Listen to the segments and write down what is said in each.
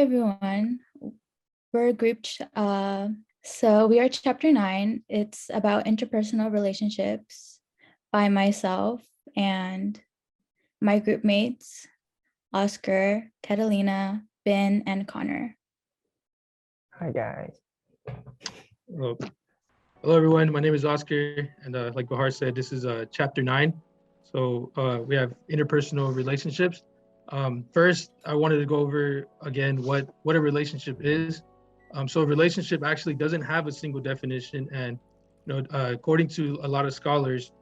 Hi everyone. We're so we are chapter 9. It's about interpersonal relationships by myself and my group mates, Oscar, Catalina, Ben, and Connor. Hi guys. Hello. Hello, everyone. My name is Oscar, and like Bahar said, this is chapter 9. So we have interpersonal relationships. First, I wanted to go over again what a relationship is. So a relationship actually doesn't have a single definition, and according to a lot of scholars,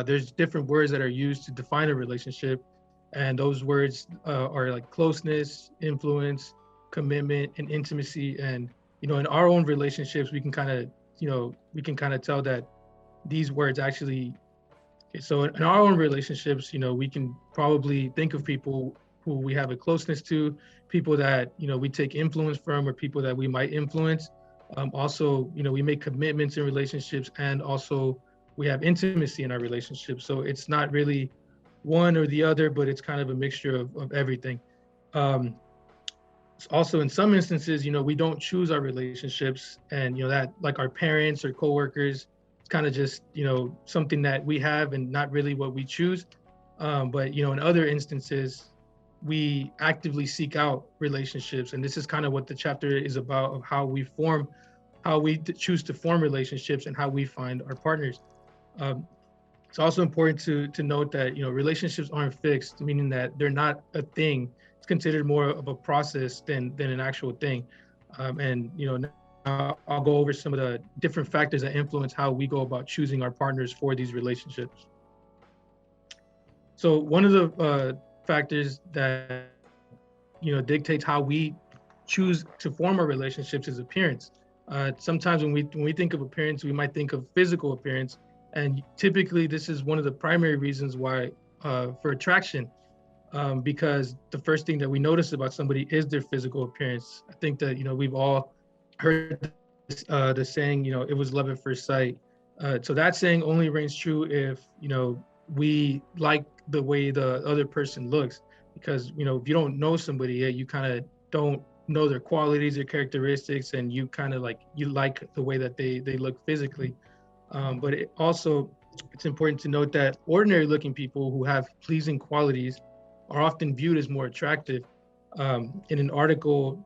there's different words that are used to define a relationship, and those words are like closeness, influence, commitment, and intimacy. And in our own relationships, we can kind of tell that these words actually. So in our own relationships, we can probably think of people who we have a closeness to, people that we take influence from, or people that we might influence. Also, we make commitments in relationships, and also we have intimacy in our relationships. So it's not really one or the other, but it's kind of a mixture of everything. Um, Also, in some instances, we don't choose our relationships, and that, like our parents or coworkers, it's kind of just something that we have and not really what we choose. But in other instances, we actively seek out relationships, and this is kind of what the chapter is about, of how we choose to form relationships and how we find our partners. Um, it's also important to note that relationships aren't fixed, meaning that they're not a thing. It's considered more of a process than an actual thing. And now I'll go over some of the different factors that influence how we go about choosing our partners for these relationships. So one of the factors that dictates how we choose to form our relationships is appearance. Sometimes when we think of appearance, we might think of physical appearance, and typically this is one of the primary reasons why for attraction, because the first thing that we notice about somebody is their physical appearance. I think that we've all heard the saying, it was love at first sight. So that saying only rings true if we like the way the other person looks, because if you don't know somebody yet, you kind of don't know their qualities, their characteristics, and you kind of like the way that they look physically. But it's important to note that ordinary looking people who have pleasing qualities are often viewed as more attractive. In an article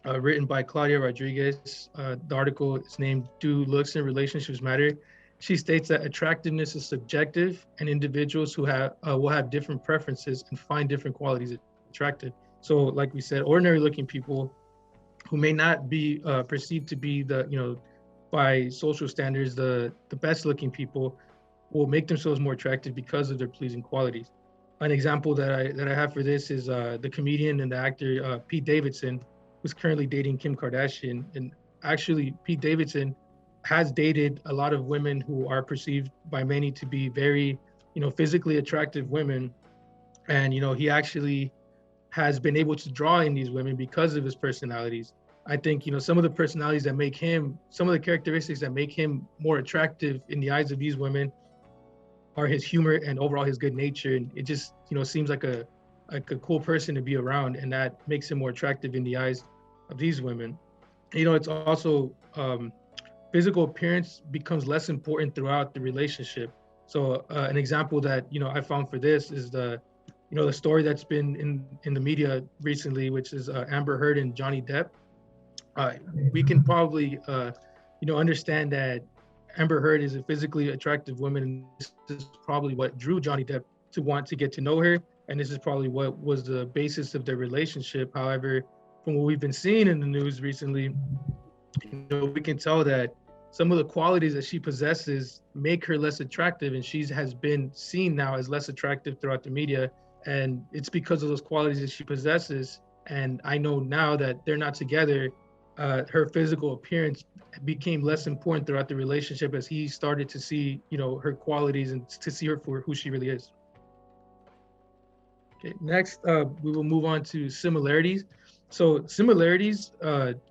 written by Claudia Rodriguez, the article is named "Do Looks and Relationships Matter?" She states that attractiveness is subjective, and individuals who will have different preferences and find different qualities attractive. So, like we said, ordinary looking people who may not be perceived to be by social standards the best looking people will make themselves more attractive because of their pleasing qualities. An example that I have for this is the comedian and the actor Pete Davidson, who's currently dating Kim Kardashian. And actually, Pete Davidson has dated a lot of women who are perceived by many to be very physically attractive women, and he actually has been able to draw in these women because of his personalities. I think some of the personalities that make him, some of the characteristics that make him more attractive in the eyes of these women are his humor and overall his good nature. And it just seems like a cool person to be around, and that makes him more attractive in the eyes of these women. It's also physical appearance becomes less important throughout the relationship. So an example that I found for this is the story that's been in the media recently, which is Amber Heard and Johnny Depp. We can probably understand that Amber Heard is a physically attractive woman, and this is probably what drew Johnny Depp to want to get to know her, and this is probably what was the basis of their relationship. However, from what we've been seeing in the news recently, we can tell that some of the qualities that she possesses make her less attractive, and she has been seen now as less attractive throughout the media, and it's because of those qualities that she possesses. And I know now that they're not together, her physical appearance became less important throughout the relationship as he started to see her qualities and to see her for who she really is. Okay, next we will move on to similarities. So similarities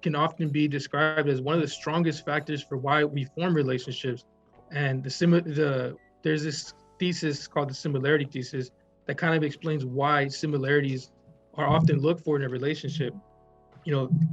can often be described as one of the strongest factors for why we form relationships. And there's this thesis called the similarity thesis that kind of explains why similarities are often looked for in a relationship.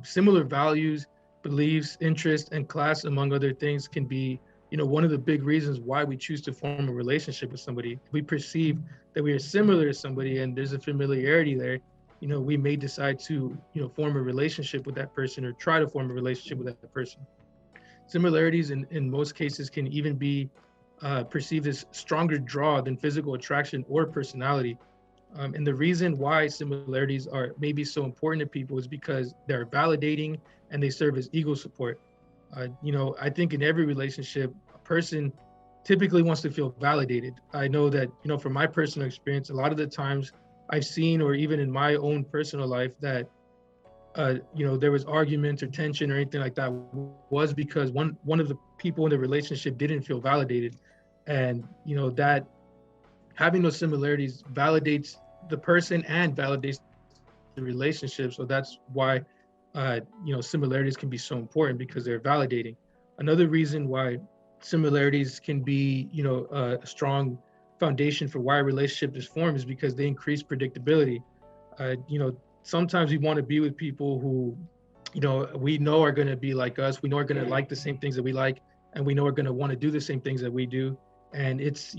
similar values, beliefs, interests, and class, among other things, can be, one of the big reasons why we choose to form a relationship with somebody. If we perceive that we are similar to somebody and there's a familiarity there, we may decide to, form a relationship with that person or try to form a relationship with that person. Similarities in most cases can even be perceived as stronger draw than physical attraction or personality. And the reason why similarities are maybe so important to people is because they're validating and they serve as ego support. I think in every relationship, a person typically wants to feel validated. I know that, from my personal experience, a lot of the times I've seen, or even in my own personal life, that there was argument or tension or anything like that was because one of the people in the relationship didn't feel validated. And, that having those similarities validates the person and validates the relationship. So that's why, similarities can be so important, because they're validating. Another reason why similarities can be, a strong foundation for why a relationship is formed is because they increase predictability. Sometimes we want to be with people who, we know are going to be like us. We know are going to like the same things that we like, and we know are going to want to do the same things that we do. And it's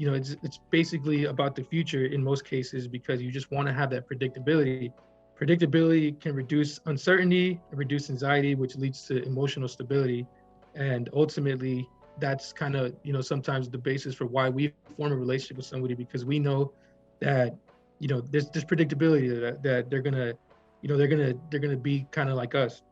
basically about the future in most cases, because you just want to have that predictability. Predictability can reduce uncertainty, reduce anxiety, which leads to emotional stability. And ultimately, that's kind of, sometimes the basis for why we form a relationship with somebody, because we know that, there's predictability that they're gonna, they're gonna be kind of like us.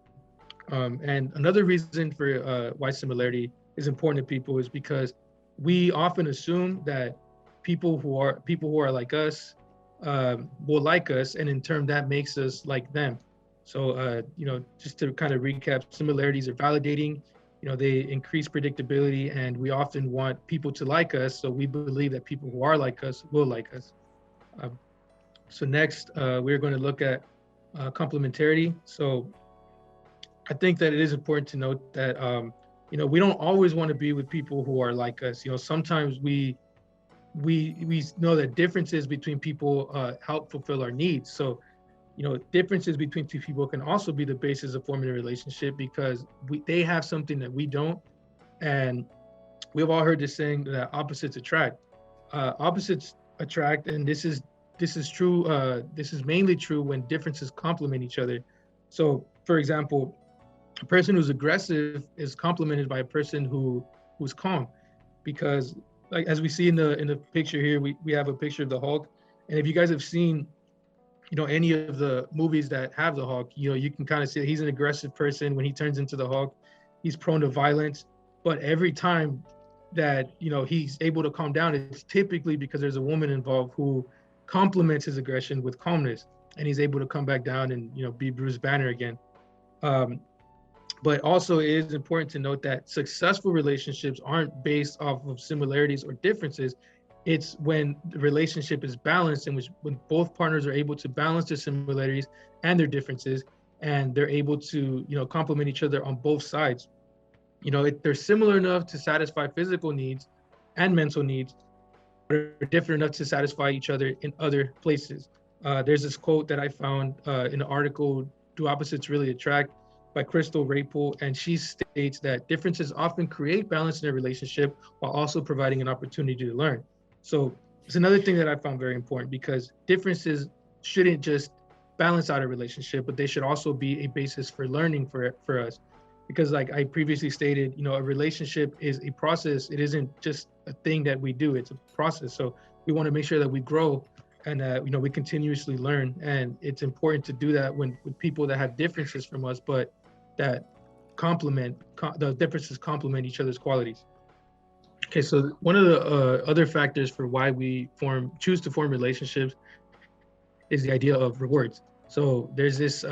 And another reason for why similarity is important to people is because we often assume that people who are like us will like us, and in turn that makes us like them. So just to kind of recap, similarities are validating. They increase predictability, and we often want people to like us, so we believe that people who are like us will like us. So next, we're going to look at complementarity. So I think that it is important to note that we don't always want to be with people who are like us. Sometimes we know that differences between people help fulfill our needs. So differences between two people can also be the basis of forming a relationship, because they have something that we don't. And we've all heard this saying that opposites attract. Opposites attract, and this is true. This is mainly true when differences complement each other. So, for example, a person who's aggressive is complemented by a person who's calm, because, like, as we see in the picture here, we have a picture of the Hulk. And if you guys have seen, any of the movies that have the Hulk, you can kind of see that he's an aggressive person. When he turns into the Hulk, he's prone to violence. But every time that, he's able to calm down, it's typically because there's a woman involved who complements his aggression with calmness, and he's able to come back down and, be Bruce Banner again. But also, it is important to note that successful relationships aren't based off of similarities or differences. It's when the relationship is balanced, in which when both partners are able to balance their similarities and their differences, and they're able to, complement each other on both sides. They're similar enough to satisfy physical needs and mental needs, but are different enough to satisfy each other in other places. There's this quote that I found in an article, "Do Opposites Really Attract?" by Crystal Rapel, and she states that differences often create balance in a relationship while also providing an opportunity to learn. So it's another thing that I found very important, because differences shouldn't just balance out a relationship, but they should also be a basis for learning for us. Because, like I previously stated, a relationship is a process. It isn't just a thing that we do, it's a process. So we want to make sure that we grow and we continuously learn. And it's important to do that with people that have differences from us, but that the differences complement each other's qualities. Okay, so one of the other factors for why we choose to form relationships is the idea of rewards. So there's this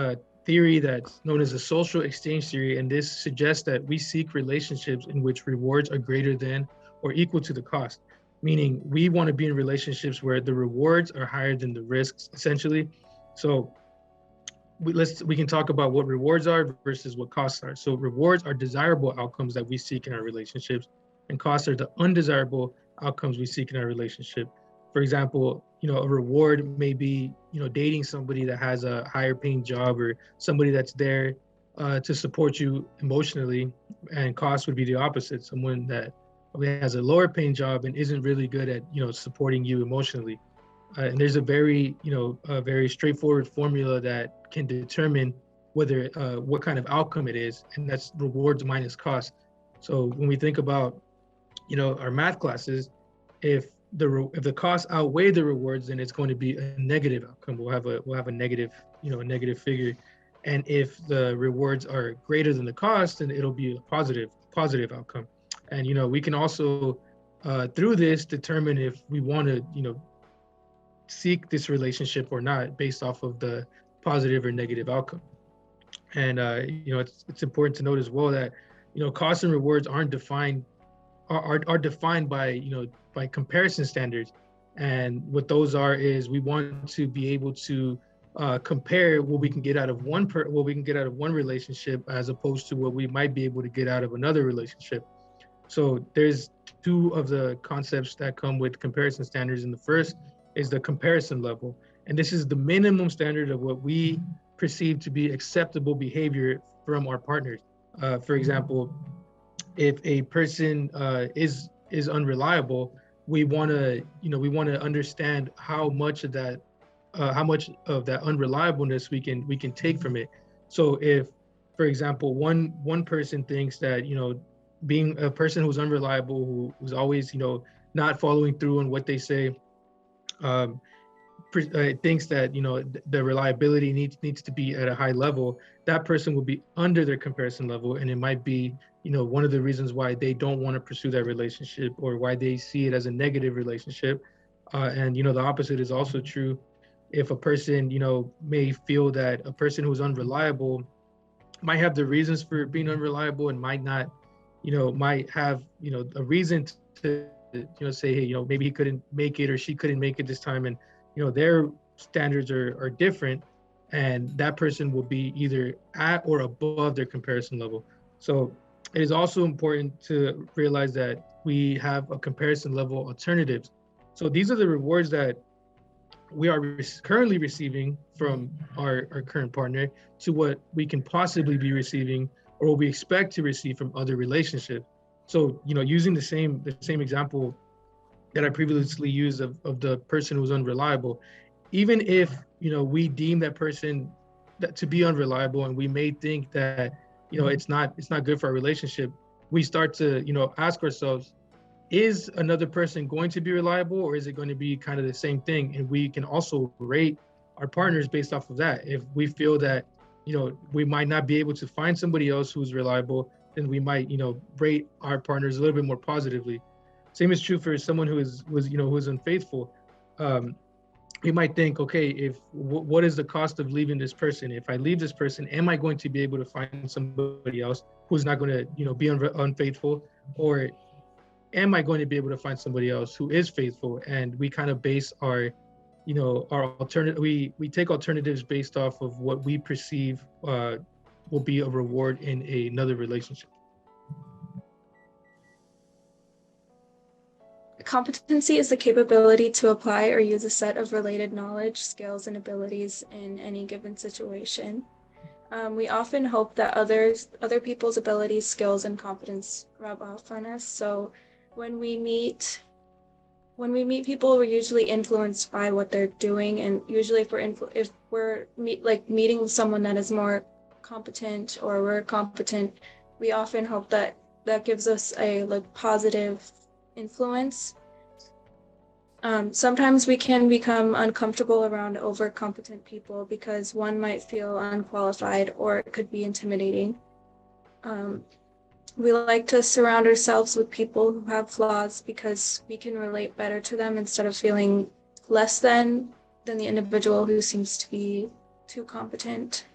theory that's known as the social exchange theory, and this suggests that we seek relationships in which rewards are greater than or equal to the cost. Meaning, we want to be in relationships where the rewards are higher than the risks, essentially. So we can talk about what rewards are versus what costs are. So rewards are desirable outcomes that we seek in our relationships, and costs are the undesirable outcomes we seek in our relationship. For example, a reward may be, dating somebody that has a higher paying job, or somebody that's there to support you emotionally. And cost would be the opposite, someone that has a lower paying job and isn't really good at, supporting you emotionally. And there's a very straightforward formula that can determine whether what kind of outcome it is, and that's rewards minus cost. So when we think about, our math classes, if the costs outweigh the rewards, then it's going to be a negative outcome. We'll have a negative, a negative figure. And if the rewards are greater than the cost, then it'll be a positive outcome. And we can also through this determine if we want to seek this relationship or not, based off of the positive or negative outcome. And it's important to note as well that costs and rewards aren't defined are defined by by comparison standards. And what those are is, we want to be able to compare what we can get out of one relationship, as opposed to what we might be able to get out of another relationship. So there's two of the concepts that come with comparison standards, and the first is the comparison level. And this is the minimum standard of what we perceive to be acceptable behavior from our partners. For example, if a person is unreliable, we want to understand how much of that unreliableness we can take from it. So if, for example, one person thinks that being a person who's unreliable, who's always not following through on what they say, thinks that the reliability needs to be at a high level, that person will be under their comparison level, and it might be one of the reasons why they don't want to pursue that relationship, or why they see it as a negative relationship. And the opposite is also true. If a person may feel that a person who's unreliable might have the reasons for being unreliable, and might not might have a reason to say, hey, maybe he couldn't make it, or she couldn't make it this time, and their standards are different, and that person will be either at or above their comparison level. So it is also important to realize that we have a comparison level alternatives. So these are the rewards that we are currently receiving from our current partner, to what we can possibly be receiving, or what we expect to receive from other relationships. So using the same example that I previously used of the person who's unreliable, even if we deem that person to be unreliable, and we may think that it's not good for our relationship, we start to ask ourselves, is another person going to be reliable, or is it going to be kind of the same thing? And we can also rate our partners based off of that. If we feel that we might not be able to find somebody else who's reliable, then we might rate our partners a little bit more positively. Same is true for someone who was unfaithful. We might think, okay, what is the cost of leaving this person? If I leave this person, am I going to be able to find somebody else who's not going to be unfaithful, or am I going to be able to find somebody else who is faithful? And we kind of base our alternative. We take alternatives based off of what we perceive will be a reward in another relationship. Competency is the capability to apply or use a set of related knowledge, skills, and abilities in any given situation. We often hope that other people's abilities, skills, and competence rub off on us. So when we meet people, we're usually influenced by what they're doing, and usually if we're meeting with someone that is more competent, or we're competent, we often hope that gives us a positive influence. Sometimes we can become uncomfortable around overcompetent people because one might feel unqualified, or it could be intimidating. We like to surround ourselves with people who have flaws because we can relate better to them instead of feeling less than the individual who seems to be too competent.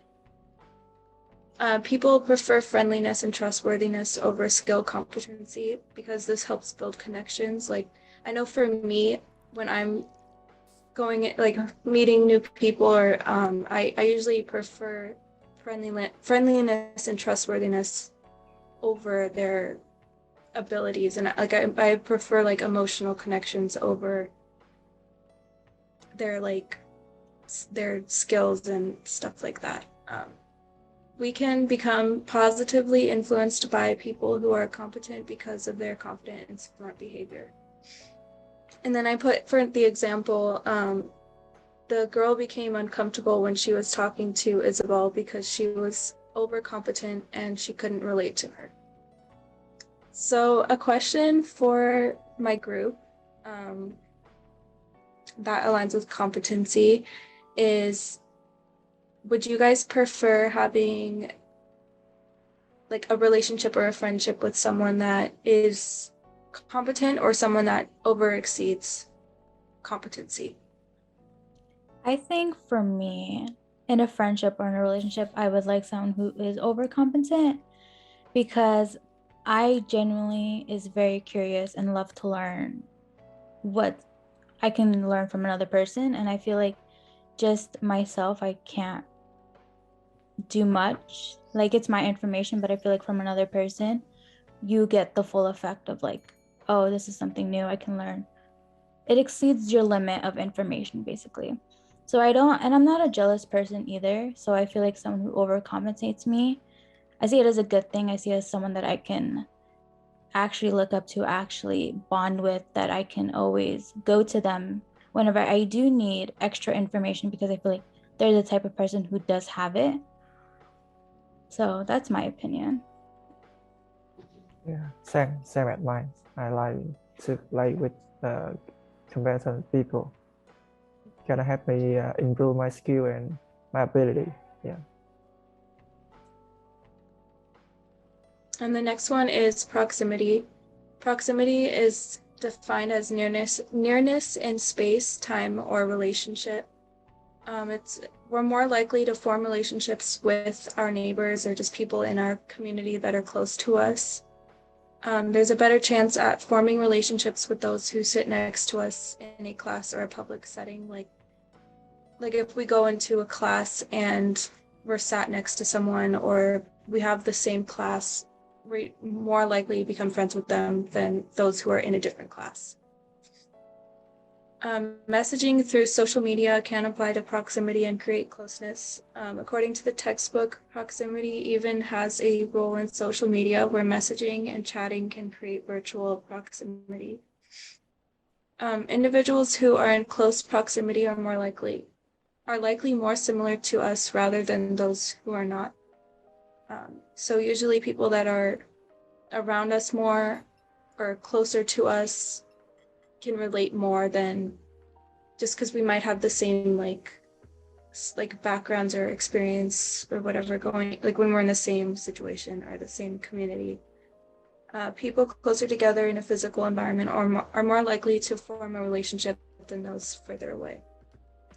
People prefer friendliness and trustworthiness over skill competency because this helps build connections. I know for me, when I'm going meeting new people, or I usually prefer friendliness and trustworthiness over their abilities, and I prefer emotional connections over their skills and stuff like that. We can become positively influenced by people who are competent because of their confident and smart behavior. And then I put for the example, the girl became uncomfortable when she was talking to Isabel because she was overcompetent and she couldn't relate to her. So a question for my group that aligns with competency is, would you guys prefer having like a relationship or a friendship with someone that is competent or someone that over exceeds competency? I think for me, in a friendship or in a relationship, I would like someone who is overcompetent, because I genuinely is very curious and love to learn what I can learn from another person. And I feel like just myself, I can't do much. Like, it's my information, but I feel like from another person, you get the full effect of like, oh, this is something new I can learn. It exceeds your limit of information, basically. So I'm not a jealous person either. So I feel like someone who overcompensates me, I see it as a good thing. I see it as someone that I can actually look up to, actually bond with, that I can always go to them whenever I do need extra information, because I feel like they're the type of person who does have it. So that's my opinion. Yeah, same at mine. I like to play with competent people. Gonna help me improve my skill and my ability. Yeah. And the next one is proximity. Proximity is defined as nearness in space, time, or relationship. We're more likely to form relationships with our neighbors or just people in our community that are close to us. There's a better chance at forming relationships with those who sit next to us in a class or a public setting. Like if we go into a class and we're sat next to someone, or we have the same class, we're more likely to become friends with them than those who are in a different class. Messaging through social media can apply to proximity and create closeness. According to the textbook, proximity even has a role in social media, where messaging and chatting can create virtual proximity. Individuals who are in close proximity are likely more similar to us rather than those who are not. So usually people that are around us more or closer to us can relate more than just because we might have the same like backgrounds or experience or whatever going, like when we're in the same situation or the same community. People closer together in a physical environment are more likely to form a relationship than those further away.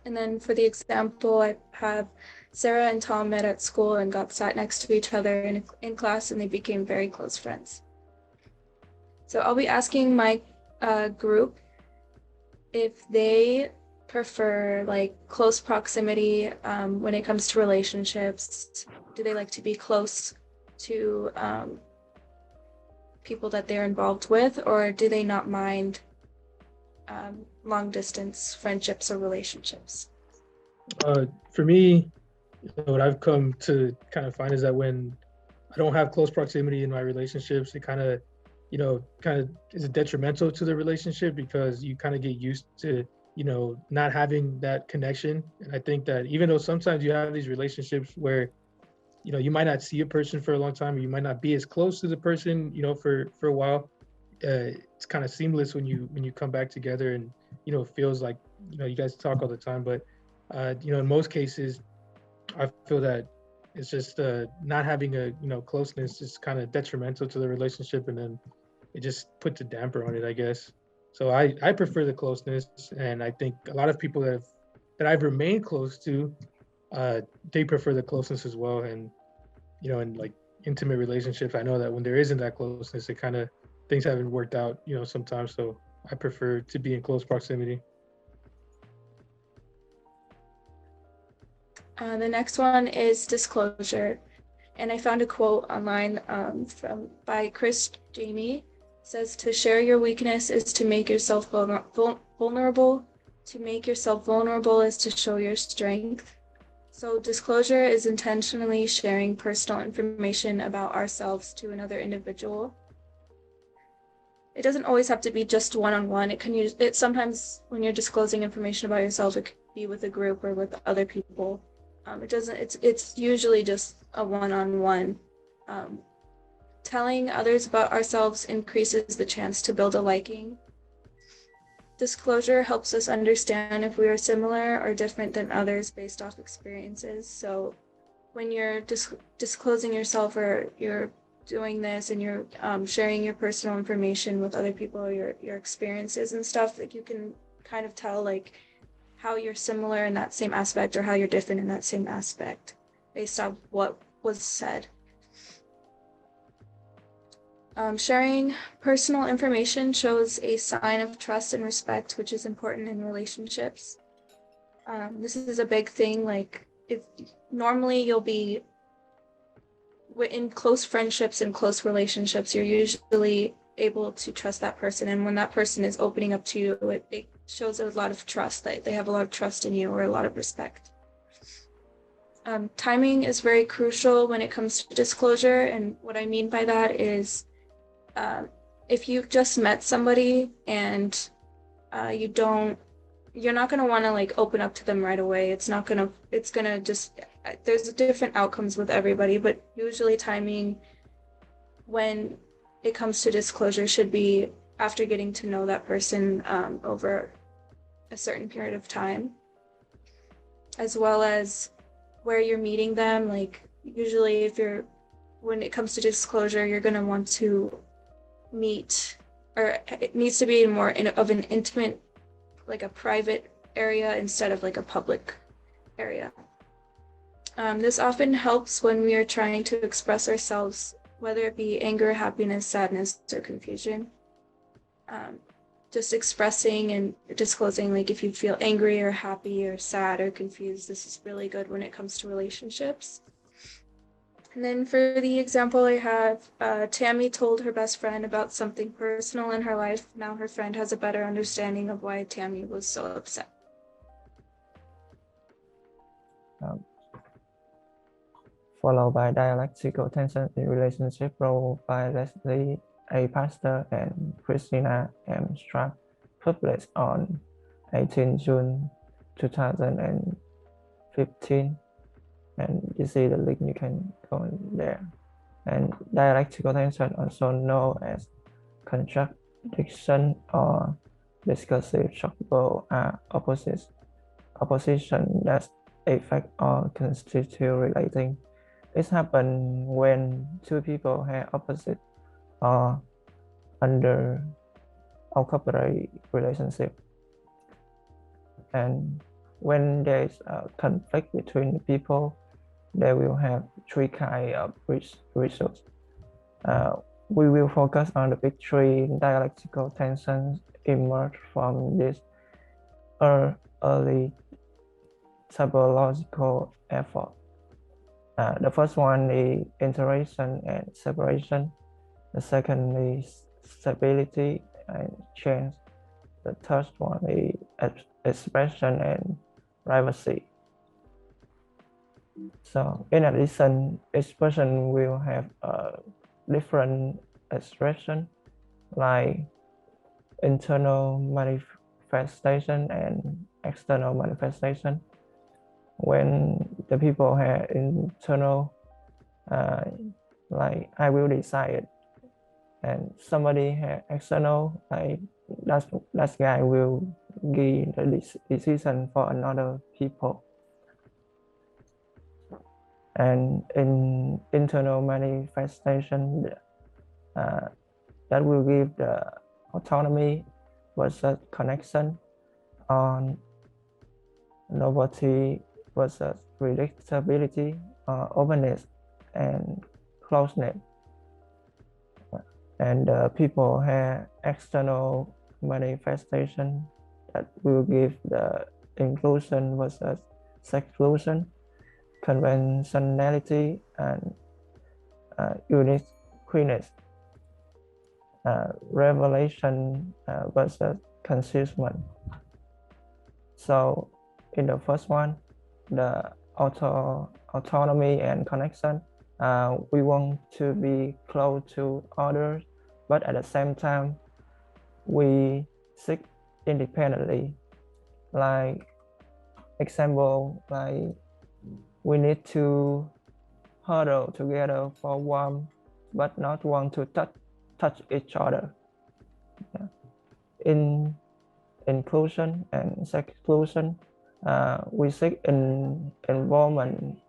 And then for the example, I have Sarah and Tom met at school and got sat next to each other in class, and they became very close friends. So I'll be asking my group if they prefer like close proximity when it comes to relationships. Do they like to be close to people that they're involved with, or do they not mind long distance friendships or relationships? For me, what I've come to kind of find is that when I don't have close proximity in my relationships, it kind of is detrimental to the relationship, because you kind of get used to, not having that connection. And I think that even though sometimes you have these relationships where, you might not see a person for a long time, or you might not be as close to the person, for a while, it's kind of seamless when you come back together, and, it feels like, you guys talk all the time, but, in most cases, I feel that it's just not having a closeness is kind of detrimental to the relationship, and then it just puts a damper on it, I guess. So I prefer the closeness, and I think a lot of people that I've remained close to, they prefer the closeness as well. And in like intimate relationships, I know that when there isn't that closeness, it kind of, things haven't worked out, sometimes. So I prefer to be in close proximity. The next one is disclosure. And I found a quote online by Chris Jamie. It says, "To share your weakness is to make yourself vulnerable. To make yourself vulnerable is to show your strength. So disclosure is intentionally sharing personal information about ourselves to another individual. It doesn't always have to be just one-on-one. It sometimes when you're disclosing information about yourself, it could be with a group or with other people. It's usually just a one-on-one. Telling others about ourselves increases the chance to build a liking. Disclosure helps us understand if we are similar or different than others based off experiences. So when you're disclosing yourself, or you're doing this and you're sharing your personal information with other people, your experiences and stuff, like you can kind of tell like how you're similar in that same aspect or how you're different in that same aspect based on what was said. Sharing personal information shows a sign of trust and respect, which is important in relationships. This is a big thing. Like, if normally you'll be in close friendships and close relationships, you're usually able to trust that person. And when that person is opening up to you, it shows a lot of trust, that they have a lot of trust in you or a lot of respect. Timing is very crucial when it comes to disclosure. And what I mean by that is, if you've just met somebody and you're not going to want to like open up to them right away. It's going to just, there's different outcomes with everybody, but usually timing when it comes to disclosure should be after getting to know that person over a certain period of time, as well as where you're meeting them. Like, usually when it comes to disclosure, you're going to want to meet, or it needs to be more of an intimate, like a private area instead of like a public area. This often helps when we are trying to express ourselves, whether it be anger, happiness, sadness, or confusion. Just expressing and disclosing, like if you feel angry or happy or sad or confused, this is really good when it comes to relationships. And then for the example I have, Tammy told her best friend about something personal in her life. Now her friend has a better understanding of why Tammy was so upset. Followed by Dialectical Tension in Relationship, wrote by Leslie A. Pastor and Christina M. Strack, published on 18 June 2015. And you see the link, you can go in there. And dialectical tension, also known as contradiction or discursive struggle, are opposition that affect or constitute relating. It happens when two people have opposite or under occupied relationship. And when there is a conflict between the people, they will have three kinds of results. We will focus on the big three dialectical tensions emerge from this early psychological effort. The first one is interaction and separation. The second is stability and change. The third one is expression and privacy. So in addition, each person will have a different expression, like internal manifestation and external manifestation. When the people have internal, like I will decide, and somebody have external, like that guy will give the decision for another people. And in internal manifestation, that will give the autonomy versus connection, on novelty versus predictability, openness and closeness. And people have external manifestation that will give the inclusion versus seclusion, conventionality and uniqueness, revelation versus concealment. So in the first one, the autonomy and connection, we want to be close to others, but at the same time, we seek independently. Like example, like we need to huddle together for warmth, but not want to touch each other. Yeah. In inclusion and seclusion, we seek involvement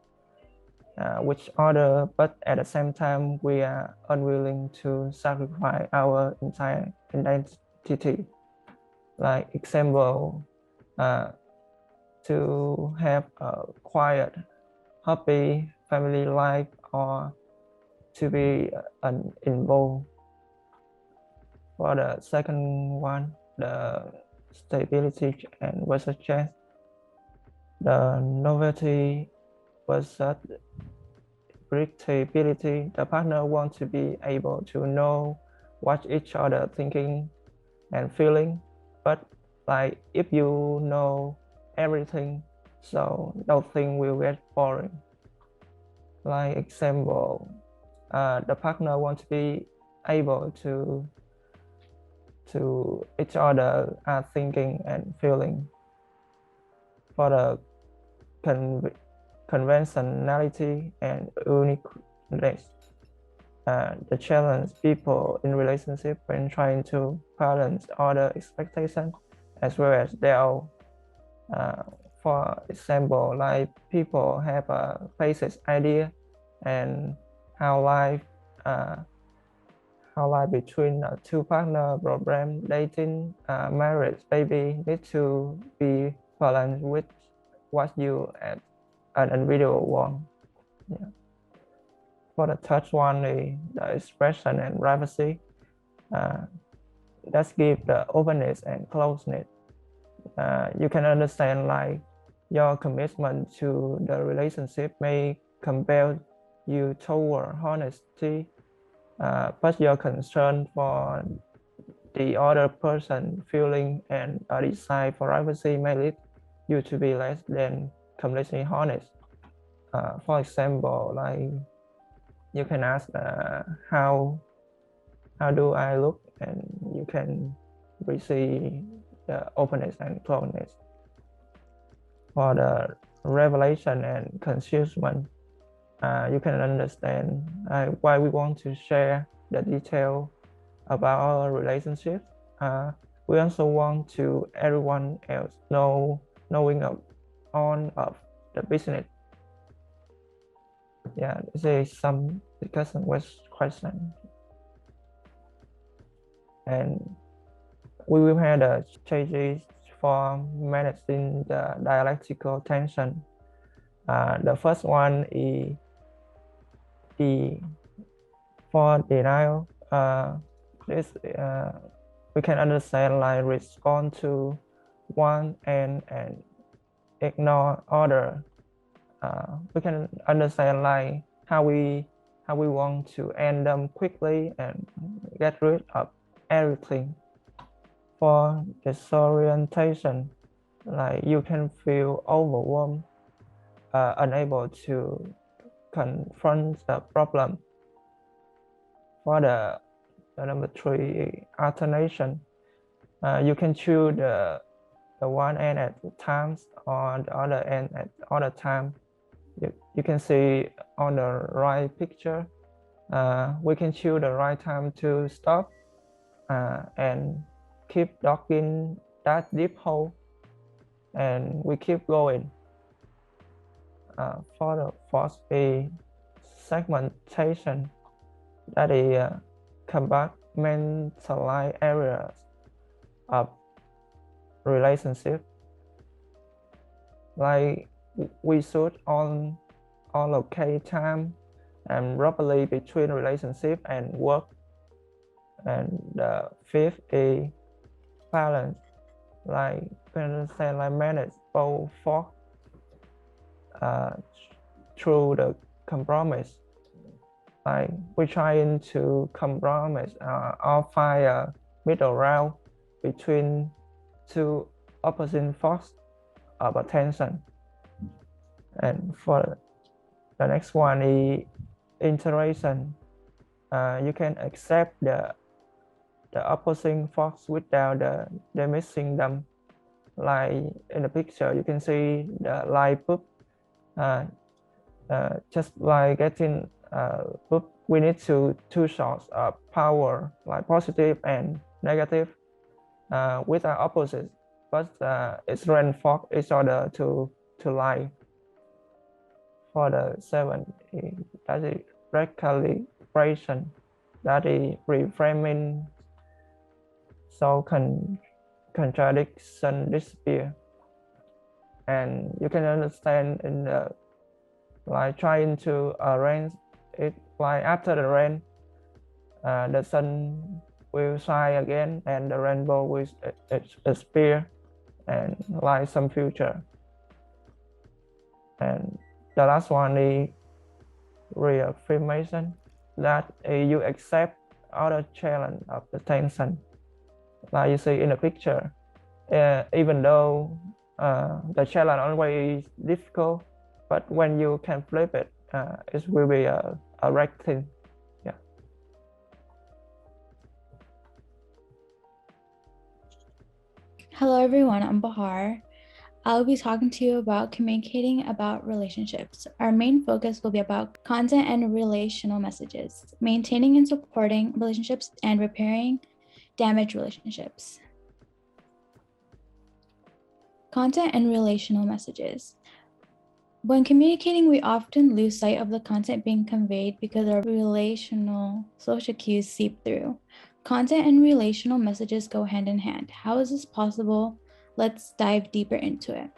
with other, but at the same time, we are unwilling to sacrifice our entire identity. Like example, to have a quiet, happy family life, or to be involved. For the second one, the stability and versus change, the novelty versus predictability. The partner wants to be able to know what each other thinking and feeling, but like if you know everything, so nothing will get boring. Like example, the partner wants to be able to each other are thinking and feeling. For the conventionality and uniqueness, the challenge people in relationship when trying to balance other expectations as well as their own. For example, like people have a basic idea and how life between two partner, program, dating, marriage, baby need to be balanced with what you as an individual want. Yeah. For the third one, the expression and privacy. That give the openness and closeness. You can understand like your commitment to the relationship may compel you toward honesty, but your concern for the other person feeling and a desire for privacy may lead you to be less than completely honest. For example, like you can ask how do I look, and you can receive the openness and closeness. For the revelation and concealment, you can understand why we want to share the detail about our relationship. We also want to everyone else knowing of the business. Yeah, this is some discussion with question. And we will have the changes for managing the dialectical tension. The first one is for denial. This we can understand like respond to one and ignore other. We can understand like how we want to end them quickly and get rid of everything. For disorientation, like you can feel overwhelmed, unable to confront the problem. For the number three, alternation, you can choose the one end at times or the other end at other time. You can see on the right picture, we can choose the right time to stop and keep digging that deep hole, and we keep going. For the fourth A, segmentation, that is compartmentalize areas of relationship. Like we should allocate time and properly between relationship and work. And the fifth is balance, like understand like manage both for through the compromise. Like we're trying to compromise or find a middle ground between two opposite forces. of attention. And for the next one is interaction. You can accept the opposing force without dismissing them. Like in the picture, you can see the light bulb. Just like getting bulb, we need two sources of power, like positive and negative, with our opposites, but it's reinforce each other to lie. For the 7, that is recalibration, that is reframing, so contradiction disappear. And you can understand in the, like trying to arrange it, like after the rain, the sun will shine again and the rainbow will appear, and like some future. And the last one is reaffirmation, that you accept other challenge of the tension. Like you see in the picture, even though the challenge always is difficult, but when you can flip it, it will be a right thing. Yeah. Hello everyone, I'm Bahar. I'll be talking to you about communicating about relationships. Our main focus will be about content and relational messages, maintaining and supporting relationships, and repairing damaged relationships. Content and relational messages. When communicating, we often lose sight of the content being conveyed because our relational social cues seep through. Content and relational messages go hand in hand. How is this possible? Let's dive deeper into it.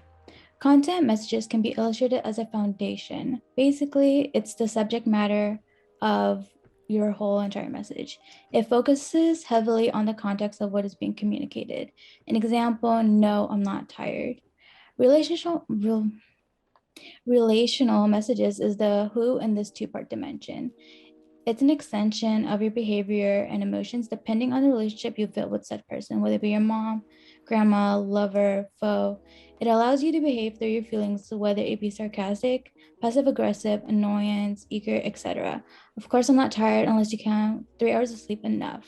Content messages can be illustrated as a foundation. Basically, it's the subject matter of your whole entire message. It focuses heavily on the context of what is being communicated. An example, no, I'm not tired. Relational messages is the who in this two-part dimension. It's an extension of your behavior and emotions depending on the relationship you feel with said person, whether it be your mom, grandma, lover, foe. It allows you to behave through your feelings, whether it be sarcastic, passive-aggressive, annoyance, eager, etc. Of course, I'm not tired unless you count 3 hours of sleep enough.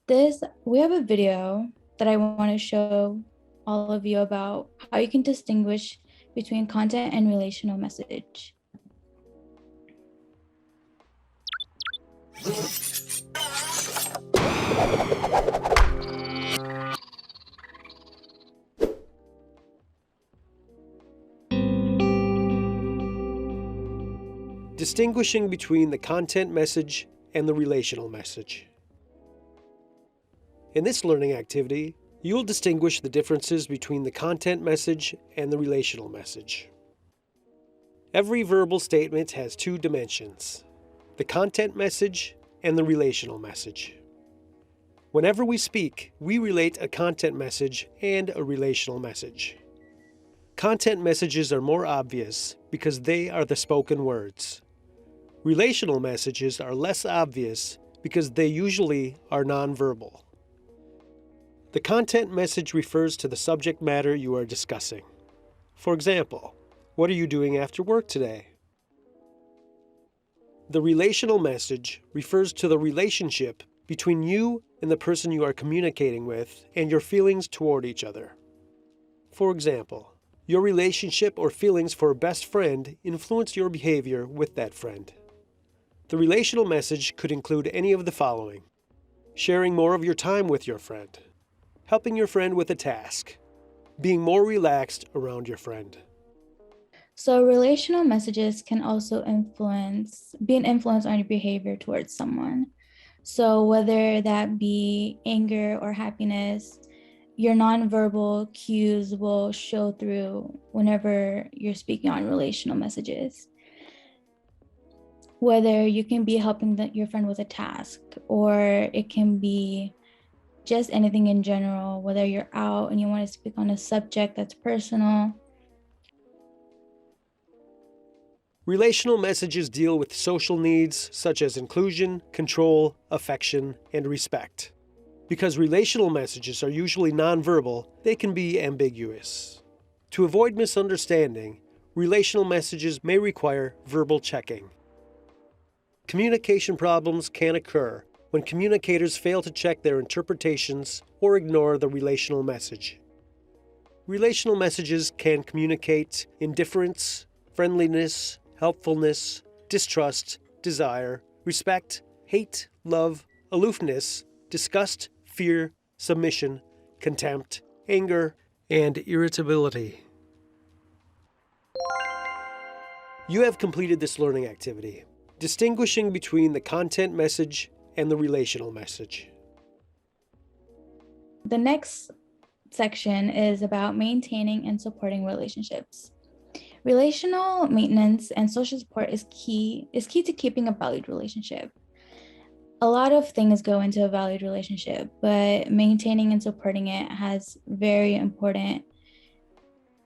We have a video that I want to show all of you about how you can distinguish between content and relational message. Distinguishing between the content message and the relational message. In this learning activity, you'll distinguish the differences between the content message and the relational message. Every verbal statement has 2 dimensions: the content message and the relational message. Whenever we speak, we relate a content message and a relational message. Content messages are more obvious because they are the spoken words. Relational messages are less obvious because they usually are nonverbal. The content message refers to the subject matter you are discussing. For example, what are you doing after work today? The relational message refers to the relationship between you and the person you are communicating with and your feelings toward each other. For example, your relationship or feelings for a best friend influence your behavior with that friend. The relational message could include any of the following: sharing more of your time with your friend, helping your friend with a task, being more relaxed around your friend. So relational messages can also be an influence on your behavior towards someone. So whether that be anger or happiness, your nonverbal cues will show through whenever you're speaking on relational messages. Whether you can be helping your friend with a task, or it can be just anything in general, whether you're out and you want to speak on a subject that's personal. Relational messages deal with social needs such as inclusion, control, affection, and respect. Because relational messages are usually nonverbal, they can be ambiguous. To avoid misunderstanding, relational messages may require verbal checking. Communication problems can occur when communicators fail to check their interpretations or ignore the relational message. Relational messages can communicate indifference, friendliness, helpfulness, distrust, desire, respect, hate, love, aloofness, disgust, fear, submission, contempt, anger, and irritability. You have completed this learning activity, distinguishing between the content message and the relational message. The next section is about maintaining and supporting relationships. Relational maintenance and social support is key to keeping a valued relationship. A lot of things go into a valued relationship, but maintaining and supporting it has very important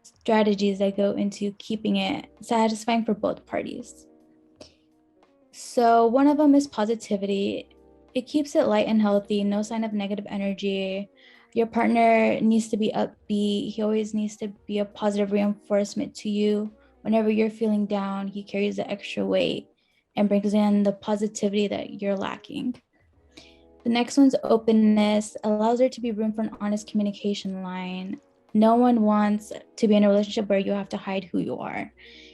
strategies that go into keeping it satisfying for both parties. So one of them is positivity. It keeps it light and healthy, no sign of negative energy. Your partner needs to be upbeat. He always needs to be a positive reinforcement to you. Whenever you're feeling down, he carries the extra weight and brings in the positivity that you're lacking. The next one's openness, allows there to be room for an honest communication line. No one wants to be in a relationship where you have to hide who you are.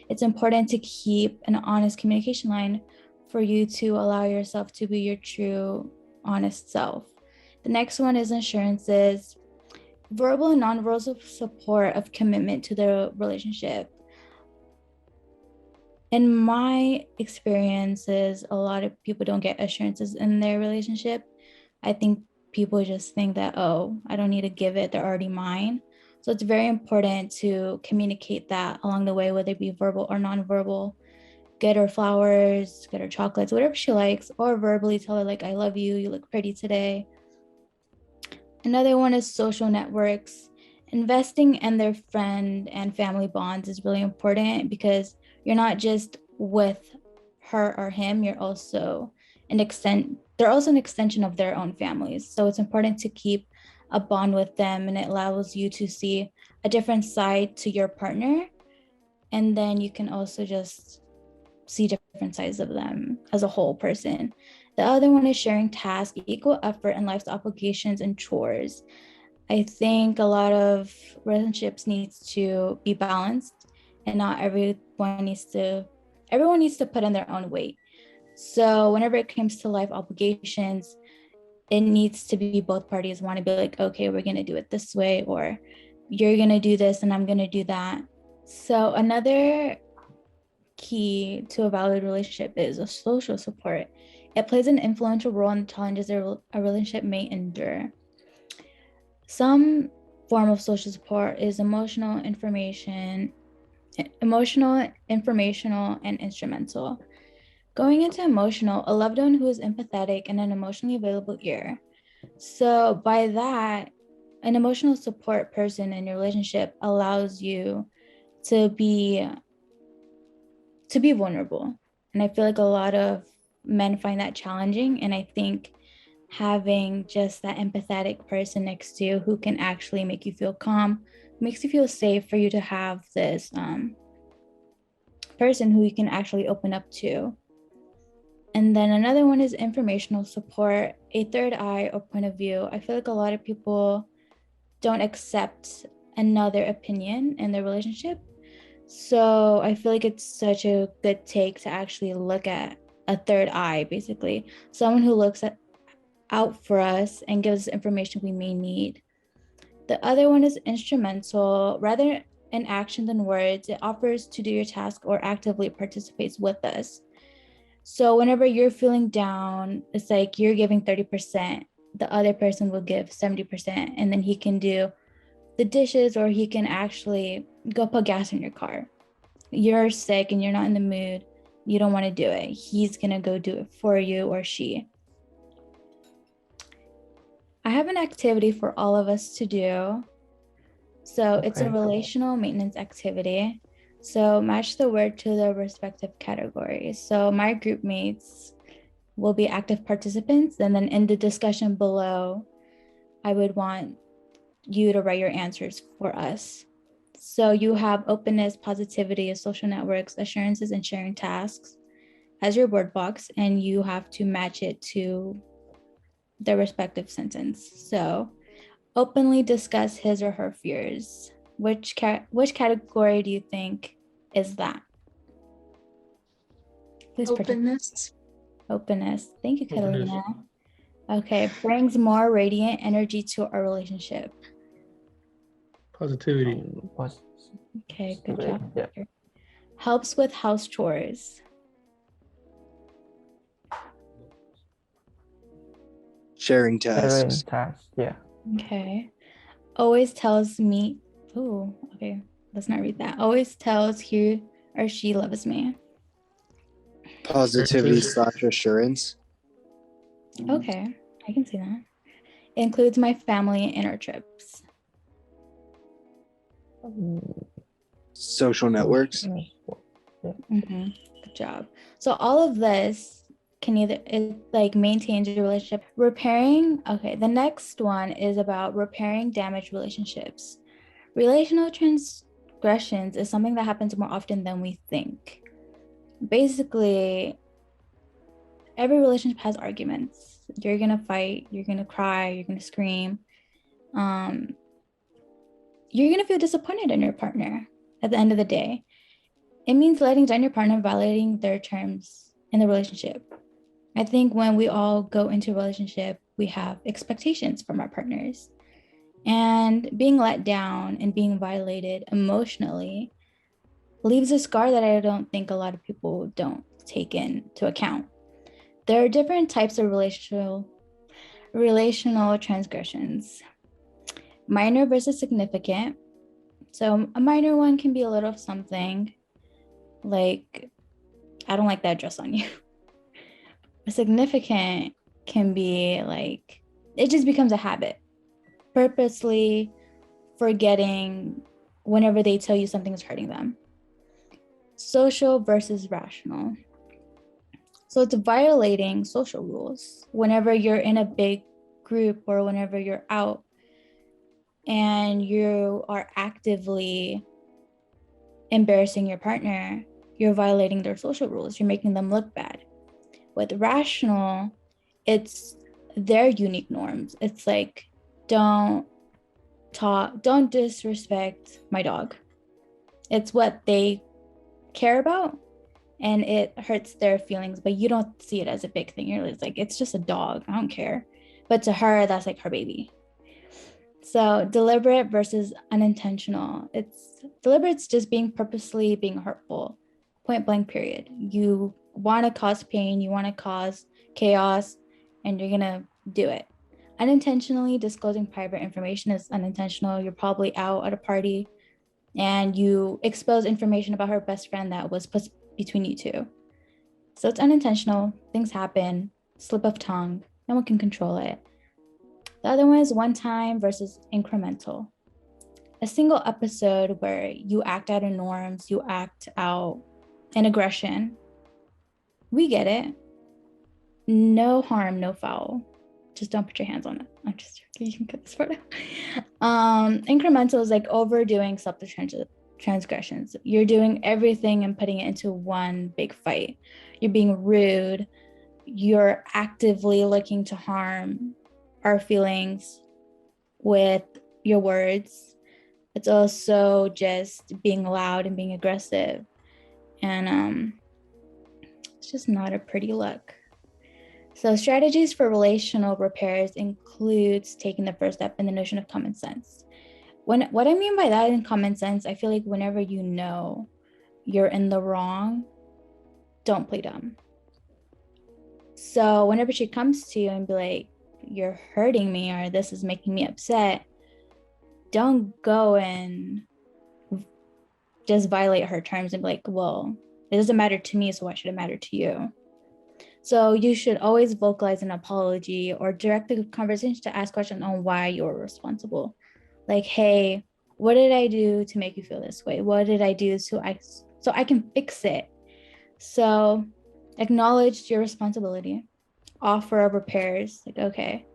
It's important to keep an honest communication line for you to allow yourself to be your true, honest self. The next one is assurances, verbal and nonverbal support of commitment to the relationship. In my experiences, a lot of people don't get assurances in their relationship. I think people just think that, oh, I don't need to give it, they're already mine. So it's very important to communicate that along the way, whether it be verbal or nonverbal. Get her flowers, get her chocolates, whatever she likes, or verbally tell her like, I love you, you look pretty today. Another one is social networks. Investing in their friend and family bonds is really important because you're not just with her or him, they're also an extension of their own families. So it's important to keep a bond with them, and it allows you to see a different side to your partner. And then you can also just see different sides of them as a whole person. The other one is sharing tasks, equal effort, and life's obligations and chores. I think a lot of relationships needs to be balanced, and not everyone needs to put in their own weight. So whenever it comes to life obligations, it needs to be both parties want to be like, okay, we're going to do it this way, or you're going to do this and I'm going to do that. So another key to a valued relationship is a social support. It plays an influential role in the challenges a relationship may endure. Some form of social support is emotional, informational, and instrumental. Going into emotional, a loved one who is empathetic and an emotionally available ear. So by that, an emotional support person in your relationship allows you to be vulnerable. And I feel like a lot of men find that challenging. And I think having just that empathetic person next to you who can actually make you feel calm, makes you feel safe for you to have this person who you can actually open up to. And then another one is informational support, a third eye or point of view. I feel like a lot of people don't accept another opinion in their relationship. So I feel like it's such a good take to actually look at a third eye, basically. Someone who looks out for us and gives us information we may need. The other one is instrumental. Rather in action than words, it offers to do your task or actively participates with us. So whenever you're feeling down, it's like you're giving 30%, the other person will give 70%, and then he can do the dishes or he can actually go put gas in your car. You're sick and you're not in the mood, you don't want to do it. He's gonna go do it for you, or she. I have an activity for all of us to do. So it's a relational maintenance activity. So match the word to the respective categories. So my group mates will be active participants. And then in the discussion below, I would want you to write your answers for us. So you have openness, positivity, social networks, assurances, and sharing tasks as your word box, and you have to match it to the respective sentence. So openly discuss his or her fears. Which category do you think is that? Who's Openness. Openness. Thank you, Openness. Catalina. Okay, brings more radiant energy to our relationship. Positivity. Okay, good job. Yeah. Helps with house chores. Sharing tasks. Yeah. Okay. Always tells me, oh, okay, let's not read that. Always tells he or she loves me. Positivity / assurance. Okay, I can see that. Includes my family in our trips. Social networks. Mm-hmm. Good job. So all of this can either, it like maintains your relationship. Repairing, okay, the next one is about repairing damaged relationships. Relational transgressions is something that happens more often than we think. Basically, every relationship has arguments. You're gonna fight, you're gonna cry, you're gonna scream. You're gonna feel disappointed in your partner at the end of the day. It means letting down your partner, violating their terms in the relationship. I think when we all go into a relationship, we have expectations from our partners. And being let down and being violated emotionally leaves a scar that I don't think a lot of people don't take into account. There are different types of relational transgressions. Minor versus significant. So a minor one can be a little something like, I don't like that dress on you. A significant can be like, it just becomes a habit. Purposely forgetting whenever they tell you something is hurting them. Social versus rational. So it's violating social rules. Whenever you're in a big group or whenever you're out and you are actively embarrassing your partner, you're violating their social rules. You're making them look bad. With rational, it's their unique norms. It's like, don't disrespect my dog. It's what they care about and it hurts their feelings, but you don't see it as a big thing. You're like, it's just a dog, I don't care. But to her, that's like her baby. So deliberate versus unintentional. It's deliberate, it's just being purposely being hurtful, point blank period. You want to cause pain, you want to cause chaos, and you're gonna do it. Unintentionally disclosing private information is unintentional. You're probably out at a party and you expose information about her best friend that was put between you two. So it's unintentional, things happen, slip of tongue, no one can control it. The other one is one time versus incremental. A single episode where you act out of norms, you act out an aggression. We get it. No harm, no foul. Just don't put your hands on it. I'm just joking. You can cut this part out. Incremental is like overdoing self-transgressions. You're doing everything and putting it into one big fight. You're being rude. You're actively looking to harm our feelings with your words. It's also just being loud and being aggressive. And it's just not a pretty look. So strategies for relational repairs includes taking the first step in the notion of common sense. What I mean by that in common sense, I feel like whenever you know you're in the wrong, don't play dumb. So whenever she comes to you and be like, you're hurting me or this is making me upset, don't go and just violate her terms and be like, well, it doesn't matter to me, so why should it matter to you? So you should always vocalize an apology or direct the conversation to ask questions on why you're responsible. Like, hey, what did I do to make you feel this way? What did I do so I can fix it? So acknowledge your responsibility, offer repairs, like, okay,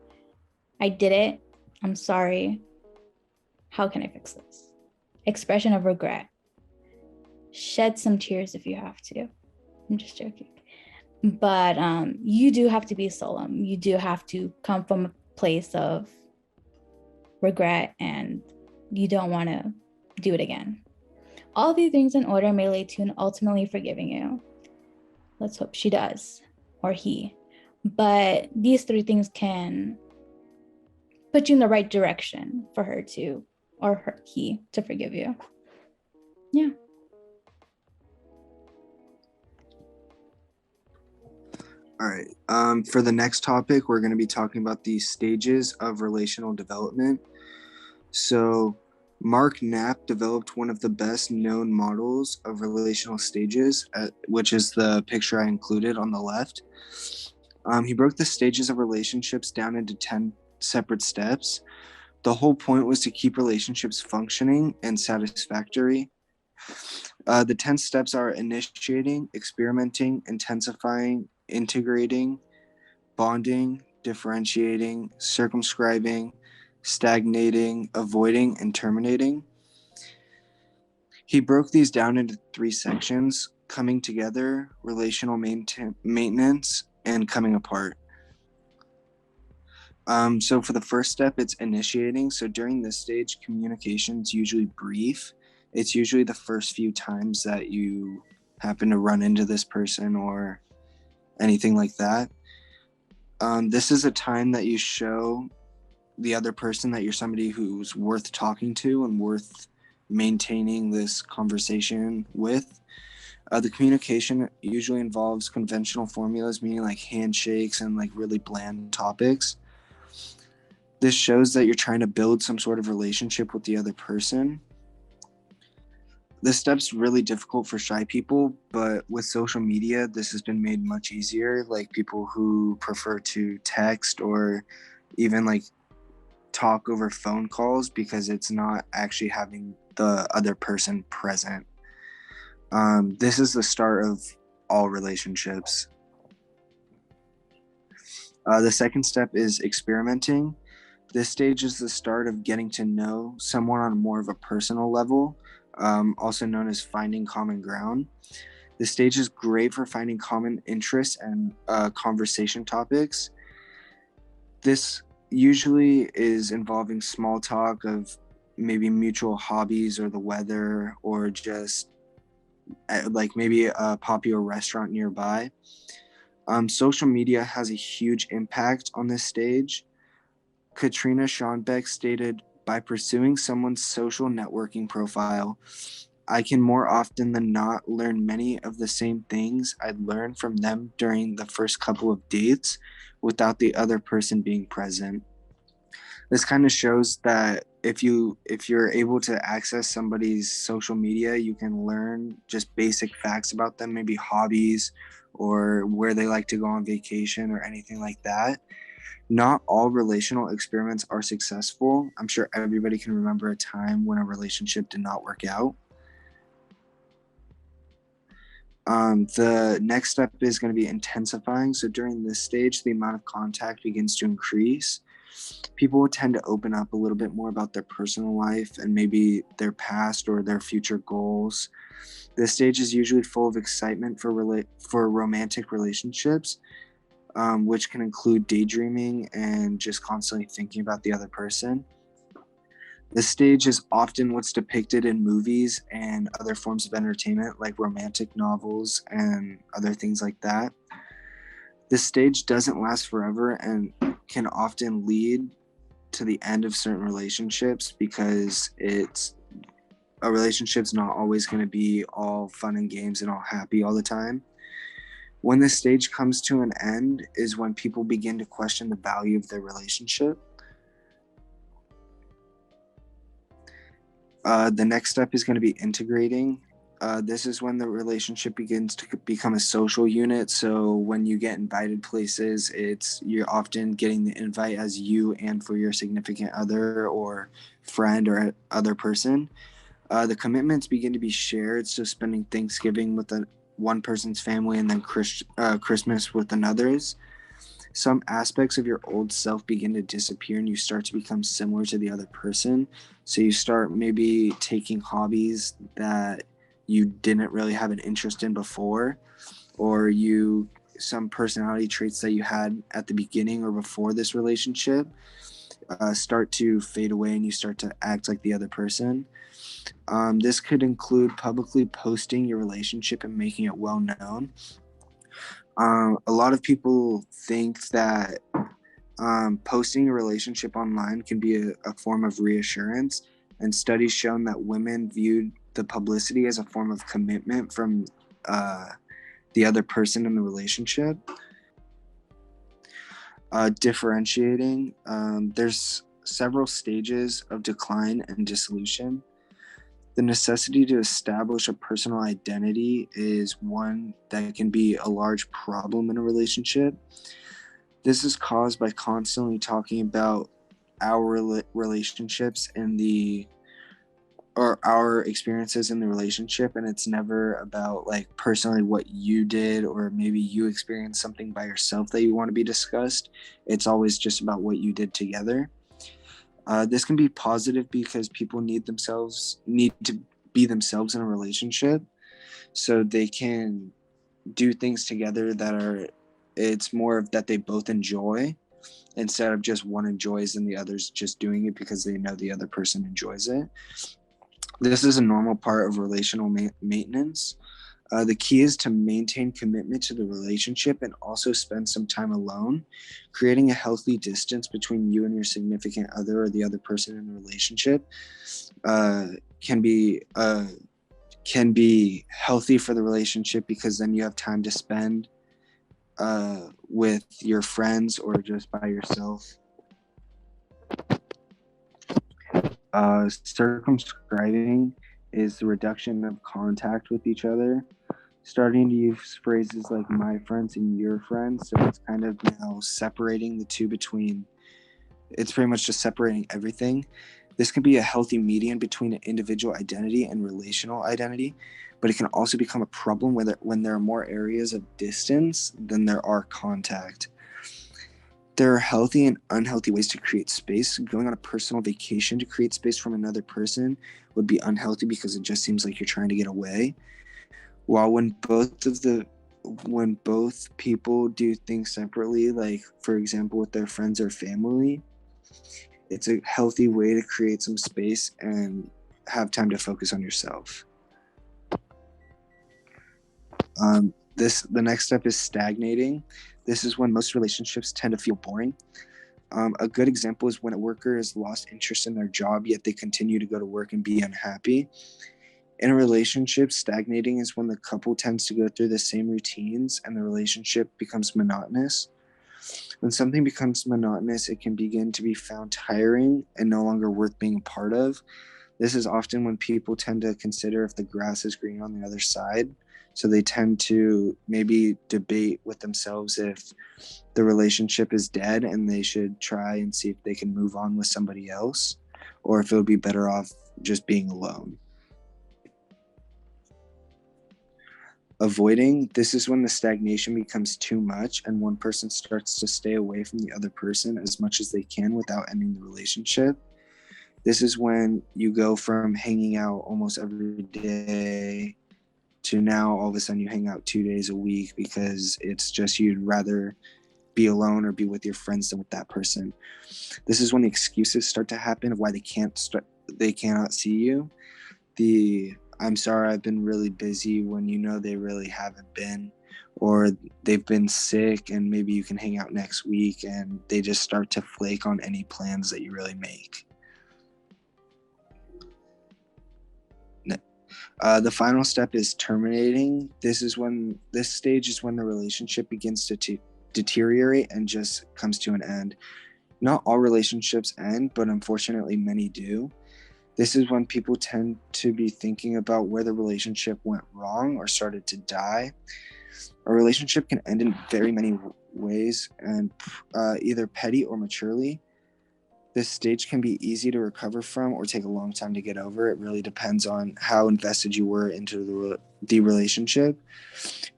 I did it, I'm sorry, how can I fix this? expression of regret. Shed some tears if you have to. I'm just joking. But you do have to be solemn. You do have to come from a place of regret, and you don't want to do it again. All these things in order may lead to an ultimately forgiving you. Let's hope she does, or he. But these three things can put you in the right direction for her to, or he to forgive you. Yeah. All right. For the next topic, we're going to be talking about the stages of relational development. So, Mark Knapp developed one of the best known models of relational stages, which is the picture I included on the left. He broke the stages of relationships down into 10 separate steps. The whole point was to keep relationships functioning and satisfactory. The 10 steps are initiating, experimenting, intensifying, integrating, bonding, differentiating, circumscribing, stagnating, avoiding, and terminating. He broke these down into 3 sections: coming together, relational maintenance, and coming apart. So for the first step, it's initiating. So during this stage, communication is usually brief. It's usually the first few times that you happen to run into this person or anything like that. This is a time that you show the other person that you're somebody who's worth talking to and worth maintaining this conversation with. The communication usually involves conventional formulas, meaning like handshakes and like really bland topics. This shows that you're trying to build some sort of relationship with the other person. This step's really difficult for shy people, but with social media, this has been made much easier. Like people who prefer to text or even like talk over phone calls, because it's not actually having the other person present. This is the start of all relationships. The second step is experimenting. This stage is the start of getting to know someone on more of a personal level, also known as finding common ground. This stage is great for finding common interests and conversation topics. This usually is involving small talk of maybe mutual hobbies or the weather, or just like maybe a popular restaurant nearby. Social media has a huge impact on this stage. Katrina Schonbeck stated, "By pursuing someone's social networking profile, I can more often than not learn many of the same things I'd learned from them during the first couple of dates without the other person being present." This kind of shows that if you're able to access somebody's social media, you can learn just basic facts about them, maybe hobbies or where they like to go on vacation or anything like that. Not all relational experiments are successful. I'm sure everybody can remember a time when a relationship did not work out. The next step is going to be intensifying. So during this stage, the amount of contact begins to increase. People will tend to open up a little bit more about their personal life and maybe their past or their future goals. This stage is usually full of excitement for romantic relationships, which can include daydreaming and just constantly thinking about the other person. This stage is often what's depicted in movies and other forms of entertainment, like romantic novels and other things like that. This stage doesn't last forever and can often lead to the end of certain relationships, because a relationship's not always going to be all fun and games and all happy all the time. When this stage comes to an end is when people begin to question the value of their relationship. The next step is going to be integrating. This is when the relationship begins to become a social unit. So when you get invited places, you're often getting the invite as you and for your significant other or friend or other person. The commitments begin to be shared. So spending Thanksgiving with one person's family and then Christmas with another's. Some aspects of your old self begin to disappear and you start to become similar to the other person. So you start maybe taking hobbies that you didn't really have an interest in before, or some personality traits that you had at the beginning or before this relationship start to fade away and you start to act like the other person. This could include publicly posting your relationship and making it well known. A lot of people think that posting a relationship online can be a form of reassurance, and studies shown that women viewed the publicity as a form of commitment from the other person in the relationship. Differentiating, there's several stages of decline and dissolution. The necessity to establish a personal identity is one that can be a large problem in a relationship. This is caused by constantly talking about our relationships or our experiences in the relationship, and it's never about like personally what you did or maybe you experienced something by yourself that you want to be discussed. It's always just about what you did together. This can be positive because people need to be themselves in a relationship, so they can do things together it's more of that they both enjoy, instead of just one enjoys and the other's just doing it because they know the other person enjoys it. This is a normal part of relational maintenance. The key is to maintain commitment to the relationship and also spend some time alone. Creating a healthy distance between you and your significant other or the other person in the relationship can be healthy for the relationship, because then you have time to spend with your friends or just by yourself. Circumscribing is the reduction of contact with each other, starting to use phrases like my friends and your friends. So it's kind of now separating the two it's pretty much just separating everything. This can be a healthy median between an individual identity and relational identity, but it can also become a problem when there are more areas of distance than there are contact. There are healthy and unhealthy ways to create space. Going on a personal vacation to create space from another person would be unhealthy because it just seems like you're trying to get away. While when both people do things separately, like for example with their friends or family, it's a healthy way to create some space and have time to focus on yourself. The next step is stagnating. This is when most relationships tend to feel boring. A good example is when a worker has lost interest in their job, yet they continue to go to work and be unhappy. In a relationship, stagnating is when the couple tends to go through the same routines and the relationship becomes monotonous. When something becomes monotonous, it can begin to be found tiring and no longer worth being a part of. This is often when people tend to consider if the grass is green on the other side. So they tend to maybe debate with themselves if the relationship is dead and they should try and see if they can move on with somebody else, or if it would be better off just being alone. Avoiding, this is when the stagnation becomes too much and one person starts to stay away from the other person as much as they can without ending the relationship. This is when you go from hanging out almost every day to now all of a sudden you hang out 2 days a week because it's just you'd rather be alone or be with your friends than with that person. This is when the excuses start to happen of why they cannot see you. I'm sorry, I've been really busy, when you know they really haven't been, or they've been sick and maybe you can hang out next week, and they just start to flake on any plans that you really make. The final step is terminating. This stage is when the relationship begins to deteriorate and just comes to an end. Not all relationships end, but unfortunately many do. This is when people tend to be thinking about where the relationship went wrong or started to die. A relationship can end in very many ways, and either petty or maturely. This stage can be easy to recover from or take a long time to get over. It really depends on how invested you were into the relationship.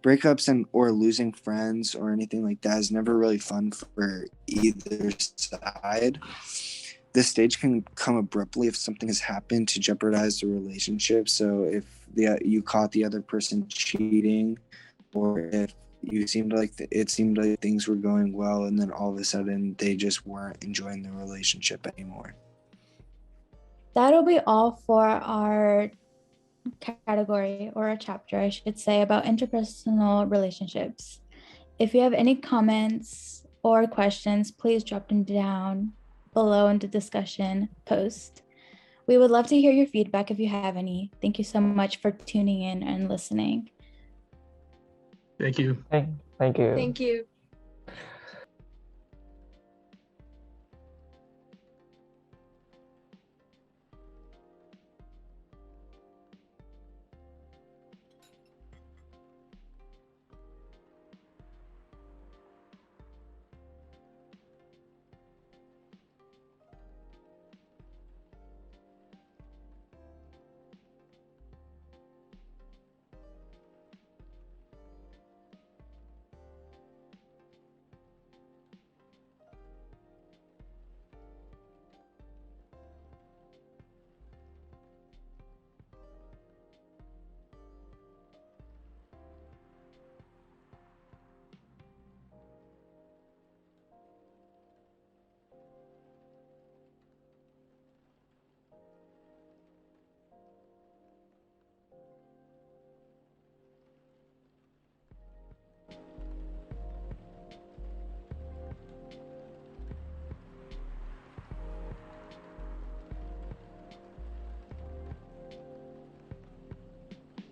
Breakups and or losing friends or anything like that is never really fun for either side. This stage can come abruptly if something has happened to jeopardize the relationship. So if you caught the other person cheating, or if it seemed like things were going well, and then all of a sudden they just weren't enjoying the relationship anymore. That'll be all for our category, or a chapter, I should say, about interpersonal relationships. If you have any comments or questions, please drop them down below in the discussion post. We would love to hear your feedback if you have any. Thank you so much for tuning in and listening. Thank you. Thank you. Thank you.